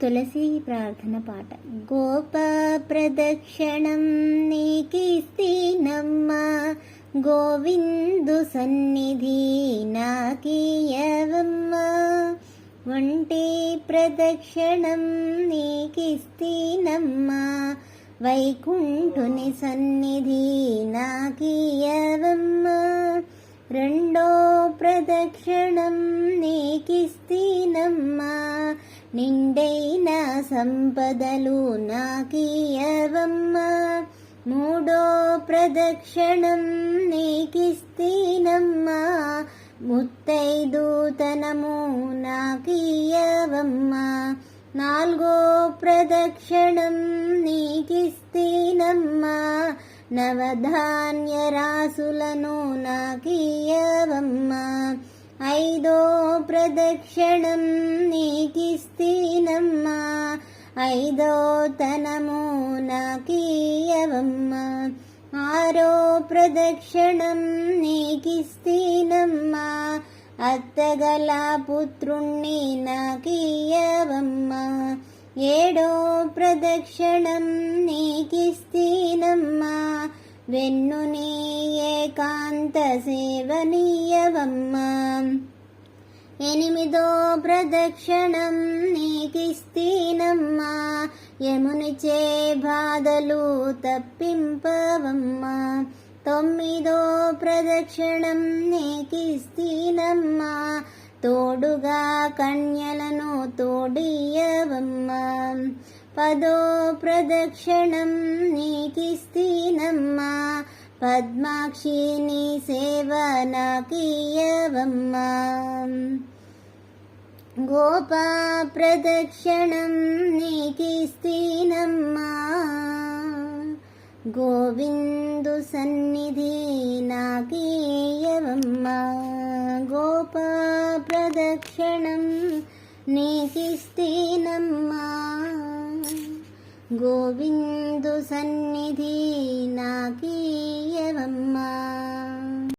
తులసి ప్రార్థన పాట. గోప ప్రదక్షిణం నీకిస్తీనమ్మా, గోవిందు సన్నిధి నాకీయవమ్మా. ఒంటి ప్రదక్షిణం నీకిస్తీనమ్మా, వైకుంఠుని సన్నిధి నాకీయవమ్మా. రెండో ప్రదక్షిణం నీకిస్తీనమ్మా, నిండైన సంపదలు నాకీయవమ్మా. మూడో ప్రదక్షిణం నీకిస్తీనమ్మా, ముత్తైదుతనము నాకీయవమ్మా. నాలుగో ప్రదక్షిణం నీకిస్తీనమ్మా, నవధాన్య రాసులను నాకీయవమ్మా. ఐదో ప్రదక్షిణం నీకిస్తీనమ్మా, ఐదో తనము నాకీయవమ్మా. ఆరో ప్రదక్షిణం నీకిస్తీనమ్మా, అత్తగల పుత్రుణ్ణి నాకీయవమ్మా. ఏడో ప్రదక్షిణం నీకిస్తీనమ్మా, వెన్నుని ఏకాంత సేవనీయవమ్మా. ఎనిమిదో ప్రదక్షిణం నీకిస్తీనమ్మా, యమునిచే బాధలు తప్పింపవమ్మా. తొమ్మిదో ప్రదక్షిణం నీకిస్తీనమ్మా, తోడుగా కన్యలను తోడియవమ్మా. పదో ప్రదక్షిణం నీకిస్తీనమ్మా, పద్మాక్షిని సేవ నాకీయవమ్మా. గోప ప్రదక్షిణం నీకిస్తీనమ్మా, గోవిందు సన్నిధి నాకీయవమ్మా. గోప ప్రదక్షిణం నీకిస్తీనమ్మా, గోవిందు సన్నిధి నాకీయవమ్మా.